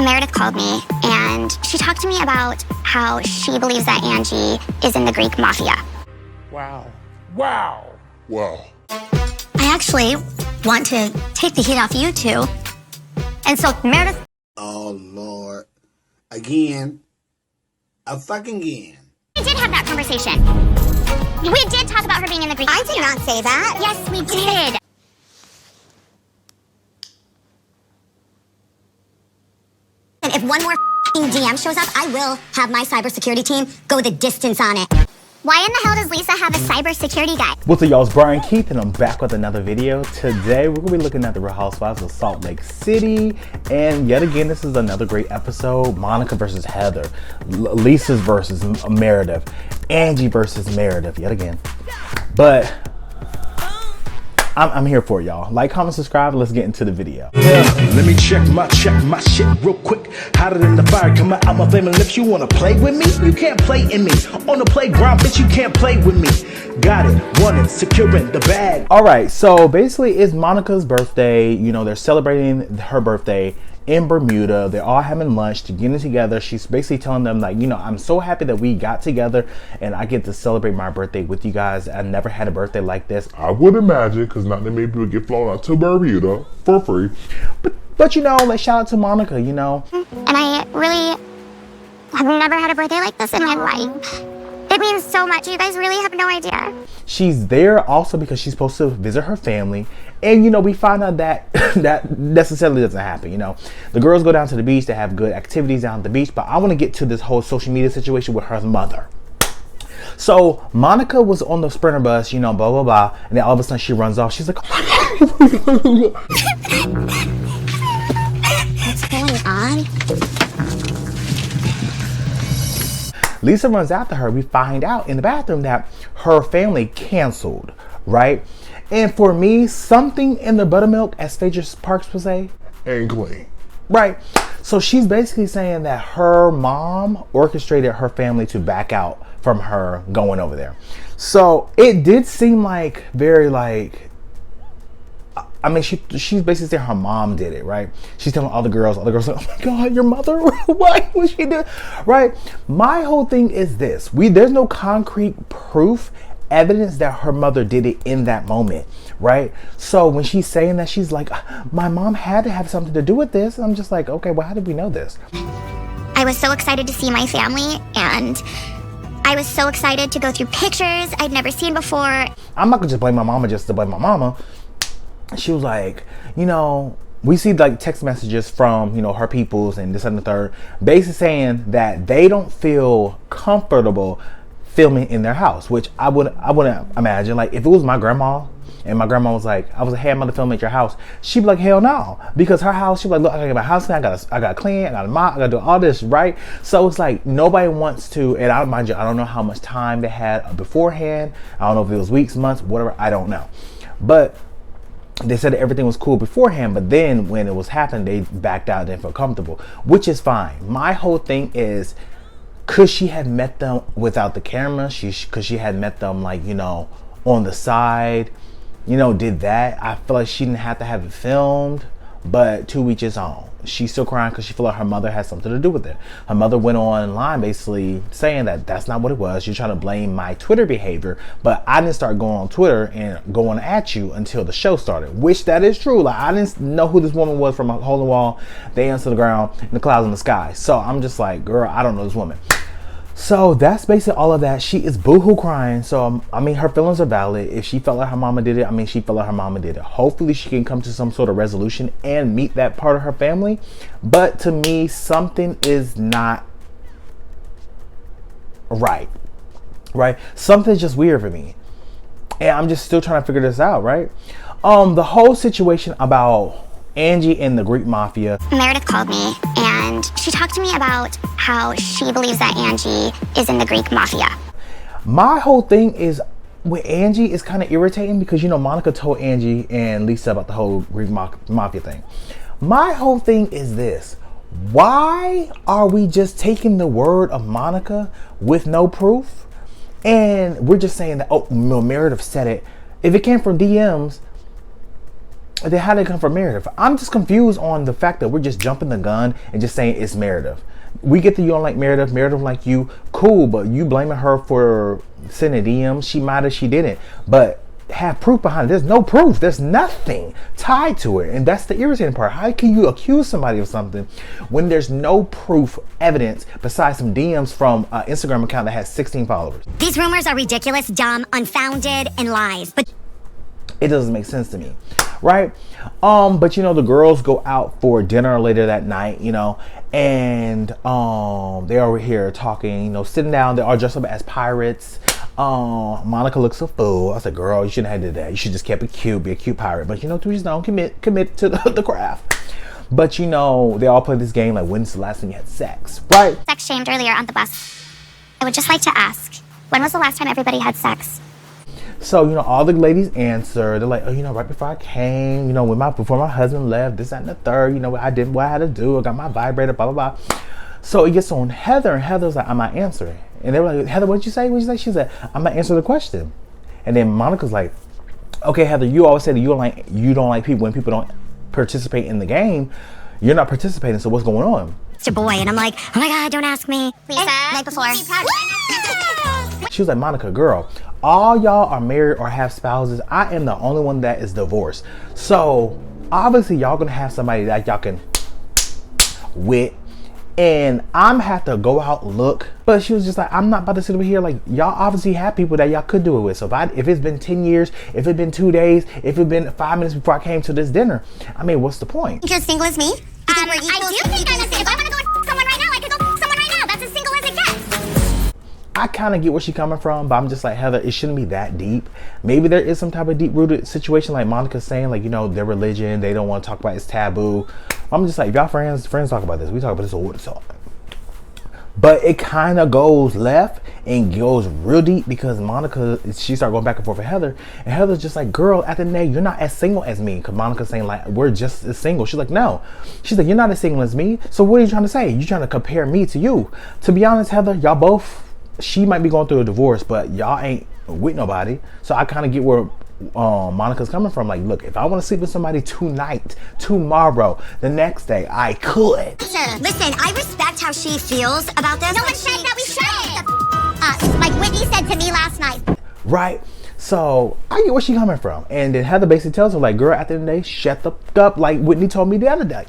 Meredith called me and she talked to me about how she believes that Angie is in the Greek mafia. Wow. Wow. Wow. I actually want to take the heat off you two. And so Meredith... Oh, Lord. Again. A fucking again. We did have that conversation. We did talk about her being in the Greek mafia. I did not say that. Yes, we did. And if one more DM shows up, I will have my cybersecurity team go the distance on it. Why in the hell does Lisa have a cybersecurity guy? What's up, y'all? It's Brian Keith, and I'm back with another video. Today, we're gonna be looking at the Real Housewives of Salt Lake City, and yet again, this is another great episode. Monica versus Heather, Lisa's versus Meredith, Angie versus Meredith, yet again. But I'm here for y'all. Like, comment, subscribe, and let's get into the video. Let me check my shit real quick. Hotter than the fire coming out my flaming lips. You wanna play with me? You can't play in me. On the playground, bitch, you can't play with me. Got it, won it, securing the bag. All right, so basically it's Monica's birthday. You know, they're celebrating her birthday in Bermuda. They're all having lunch, getting together. She's basically telling them, like, you know, I'm so happy that we got together and I get to celebrate my birthday with you guys. I never had a birthday like this. I would imagine, because not that many people get flown out to Bermuda for free. But you know, like, shout out to Monica, you know. And I really have never had a birthday like this in my life. It means so much. You guys really have no idea. She's there also because she's supposed to visit her family. And, you know, we find out that that necessarily doesn't happen, you know. The girls go down to the beach. They have good activities down at the beach. But I want to get to this whole social media situation with her mother. So Monica was on the Sprinter bus, you know, blah, blah, blah. And then all of a sudden she runs off. She's like, What's going on? Lisa runs after her. We find out in the bathroom that her family canceled, right? And for me, something in the buttermilk, as Phaedra Parks would say, And clean. right? So she's basically saying that her mom orchestrated her family to back out from her going over there. So it did seem like very like, I mean, she's basically saying her mom did it, right? She's telling all the girls like, oh my God, your mother, why would she do it? Right? My whole thing is this. There's no concrete proof, evidence that her mother did it in that moment, right? So when she's saying that, she's like, my mom had to have something to do with this. I'm just like, okay, well, how did we know this? I was so excited to see my family, and I was so excited to go through pictures I'd never seen before. I'm not gonna just blame my mama just to blame my mama. She was like, you know, we see like text messages from, you know, her peoples and this and the third, basically saying that they don't feel comfortable filming in their house, which I wouldn't imagine. Like, if it was my grandma and my grandma was like, hey, I'm gonna film at your house, she'd be like, hell no, because her house, she'd be like, look, I gotta get my house clean, I gotta clean, I gotta mop, I gotta do all this, right? So it's like nobody wants to, and I mind you, I don't know how much time they had beforehand. I don't know if it was weeks, months, whatever, I don't know. But they said that everything was cool beforehand, but then when it was happening, they backed out, didn't feel comfortable, which is fine. My whole thing is, could she have met them without the camera? Could she have met them, like, you know, on the side, you know, did that? I feel like she didn't have to have it filmed, but to each his own. She's still crying because she feel like her mother has something to do with it. Her mother went online basically saying that that's not what it was. You're trying to blame my Twitter behavior, but I didn't start going on Twitter and going at you until the show started, which that is true. Like, I didn't know who this woman was from a hole in the wall, the ants to the ground, and the clouds in the sky. So I'm just like, girl, I don't know this woman. So that's basically all of that. She is boohoo crying. So, I mean, her feelings are valid. If she felt like her mama did it, I mean, she felt like her mama did it. Hopefully she can come to some sort of resolution and meet that part of her family. But to me, something is not right. Right? Something's just weird for me. And I'm just still trying to figure this out, right? The whole situation about Angie and the Greek mafia. Meredith called me and she talked to me about how she believes that Angie is in the Greek mafia. My whole thing is with Angie is kind of irritating because, you know, Monica told Angie and Lisa about the whole Greek mafia thing. My whole thing is this. Why are we just taking the word of Monica with no proof? And we're just saying that, oh, Meredith said it. If it came from DMs, then how did it come from Meredith? I'm just confused on the fact that we're just jumping the gun and just saying it's Meredith. We get that you don't like Meredith, Meredith like you, cool, but you blaming her for sending DMs. She might have, she didn't, but have proof behind it. There's no proof. There's nothing tied to it, and that's the irritating part. How can you accuse somebody of something when there's no proof, evidence besides some DMs from an Instagram account that has 16 followers? These rumors are ridiculous, dumb, unfounded, and lies. But it doesn't make sense to me, right? But you know, the girls go out for dinner later that night, you know, and they're over here talking, you know, sitting down. They are dressed up as pirates. Monica looks a fool. I said, girl, you shouldn't have did that. You should just kept it cute, be a cute pirate. But you know, please don't commit to the craft. But you know, they all play this game like, when's the last time you had sex, right? sex shamed earlier on the bus. I would just like to ask, when was the last time everybody had sex? So, you know, all the ladies answer. They're like, oh, you know, right before I came, you know, before my husband left, this, that, and the third, you know, I did what I had to do. I got my vibrator, blah, blah, blah. So it gets on Heather, and Heather's like, I'm not answering. And they were like, Heather, what'd you say? What'd you say? She said, I'm not answering the question. And then Monica's like, okay, Heather, you always say that you don't like people when people don't participate in the game. You're not participating, so what's going on? It's your boy, and I'm like, oh my God, don't ask me. Lisa, night before. She was like, Monica, girl, all y'all are married or have spouses. I am the only one that is divorced. So obviously y'all gonna have somebody that y'all can with, and I'm have to go out look. But she was just like, I'm not about to sit over here. Like, y'all obviously have people that y'all could do it with. So if it's been 10 years, if it's been 2 days, if it's been 5 minutes before I came to this dinner, I mean, what's the point? You're as single as me? You think we're equals? I do think I'm as single. If I want to go with someone right now, I could go with someone right now. That's as single as it gets. I kind of get where she's coming from, but I'm just like, Heather, it shouldn't be that deep. Maybe there is some type of deep-rooted situation, like Monica's saying, like, you know, their religion, they don't want to talk about, it's taboo. I'm just like, if y'all friends talk about this. We talk about this all the time. But it kind of goes left and goes real deep because Monica, she started going back and forth with Heather, and Heather's just like, girl, at the end of the day, you're not as single as me. Because Monica's saying, like, we're just as single. She's like, no. She's like, you're not as single as me. So what are you trying to say? You're trying to compare me to you. To be honest, Heather, y'all both, she might be going through a divorce, but y'all ain't with nobody. So I kind of get where Monica's coming from. Like, look, if I want to sleep with somebody tonight, tomorrow, the next day, I could. Listen, I respect how she feels about this. No one said that we shouldn't. Like Whitney said to me last night. Right? So I get where she's coming from. And then Heather basically tells her, like, girl, at the end of the day, shut the f up, like Whitney told me the other day.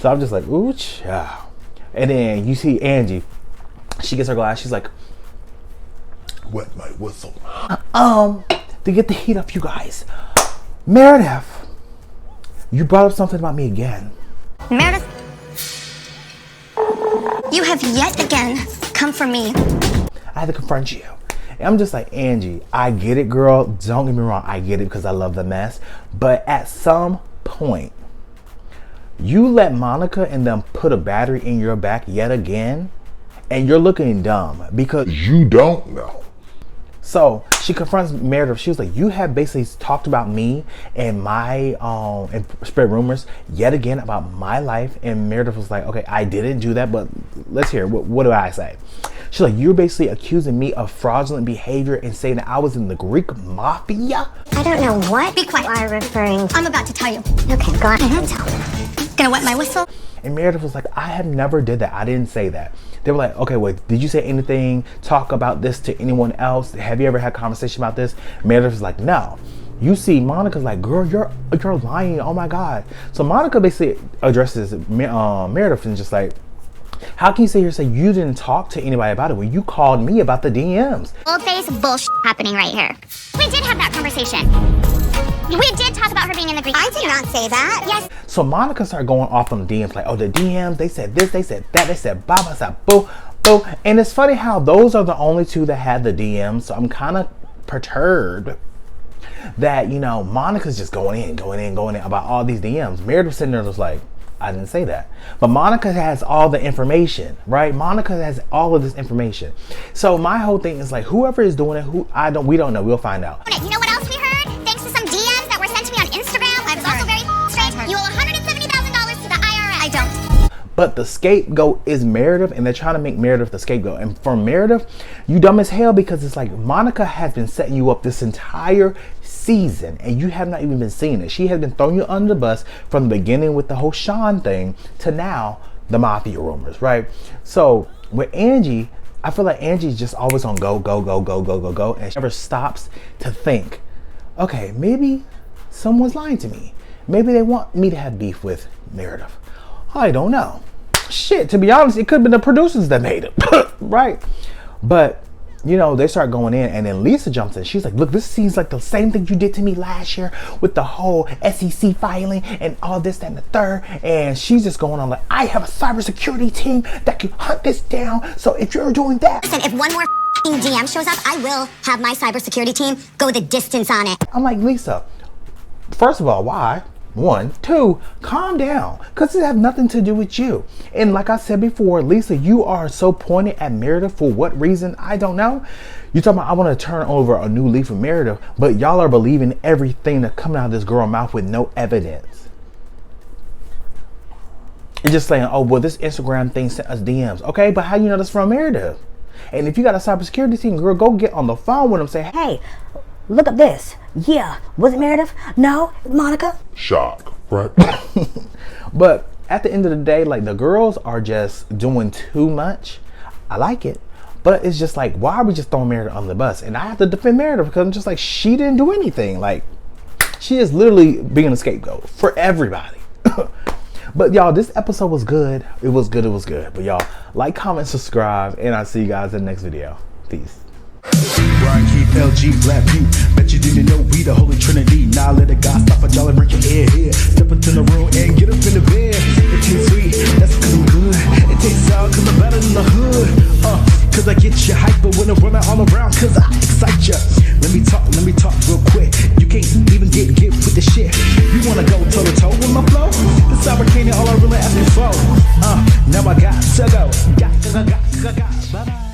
So I'm just like, ooh, child. And then you see Angie. She gets her glass. She's like, Wet my whistle. to get the heat up, you guys. Meredith, you brought up something about me again. Meredith, you have yet again come for me. I had to confront you. And I'm just like, Angie, I get it, girl. Don't get me wrong. I get it because I love the mess. But at some point, you let Monica and them put a battery in your back yet again, and you're looking dumb because You don't know. So she confronts Meredith. She was like, you have basically talked about me and my and spread rumors yet again about my life. And Meredith was like, okay, I didn't do that, but let's hear what do I say? She's like, you're basically accusing me of fraudulent behavior and saying that I was in the Greek mafia. I don't know what. Be quiet. Are referring. I'm about to tell you. Okay, go ahead. Tell me. Gonna wet my whistle. And Meredith was like, I have never did that. I didn't say that. They were like, okay, wait, did you say anything? Talk about this to anyone else? Have you ever had a conversation about this? Meredith was like, no. You see, Monica's like, girl, you're lying. Oh my God. So Monica basically addresses Meredith and just like, how can you sit here and say you didn't talk to anybody about it when you called me about the DMs? Old-faced bullshit happening right here. We did have that conversation. We did talk about her being in the Greek. I did not say that. Yes. So Monica started going off on the DMs like, oh, the DMs, they said this, they said that, they said blah, blah, blah, boo, boo. And it's funny how those are the only two that had the DMs. So I'm kind of perturbed that, you know, Monica's just going in about all these DMs. Meredith sitting there was like, I didn't say that. But Monica has all the information, right? Monica has all of this information. So my whole thing is like, whoever is doing it, we don't know. We'll find out. You know what else we heard? Thanks to some DMs that were sent to me on Instagram, I was also very straight. You owe $170,000 to the IRS. I don't. But the scapegoat is Meredith, and they're trying to make Meredith the scapegoat. And for Meredith, you dumb as hell because it's like Monica has been setting you up this entire season and you have not even been seeing it. She has been throwing you under the bus from the beginning with the whole Sean thing to now the mafia rumors, right? So with Angie, I feel like Angie's just always on go, and she never stops to think, okay, maybe someone's lying to me. Maybe they want me to have beef with Meredith. I don't know. Shit, to be honest, it could have been the producers that made it, right? But, you know, they start going in, and then Lisa jumps in. She's like, look, this seems like the same thing you did to me last year with the whole SEC filing and all this, that, and the third. And she's just going on like, I have a cybersecurity team that can hunt this down. So if you're doing that. Listen, if one more DM shows up, I will have my cybersecurity team go the distance on it. I'm like, Lisa, first of all, why? 1, 2, calm down, because it has nothing to do with you. And like I said before, Lisa, you are so pointed at Meredith for what reason? I don't know. You're talking about I want to turn over a new leaf with Meredith, but y'all are believing everything that's coming out of this girl's mouth with no evidence. You're just saying, oh, well, this Instagram thing sent us DMs. Okay, but how you know that's from Meredith? And if you got a cybersecurity team, girl, go get on the phone with them, say, hey, Look up this. Yeah, was it Meredith? No, Monica? Shock, right? But at the end of the day, like, the girls are just doing too much. I like it, but it's just like, why are we just throwing Meredith under the bus? And I have to defend Meredith because I'm just like, she didn't do anything. Like, she is literally being a scapegoat for everybody. But y'all, this episode was good. It was good. It was good. But y'all, like, comment, subscribe, and I'll see you guys in the next video. Peace. Brian Keith, LG, Black View. Bet you didn't know we the Holy Trinity. Now let a guy stop a jolly, break your ear here. Step into the room and get up in the bed. It tastes sweet, that's cause I'm good. It tastes sour cause I'm better than the hood. Cause I get you hyper when I'm running all around cause I excite ya. Let me talk real quick. You can't even get with the shit. You wanna go toe to toe with my flow? This Cybercania all I really ask you for. Now I got to go. Got, bye-bye.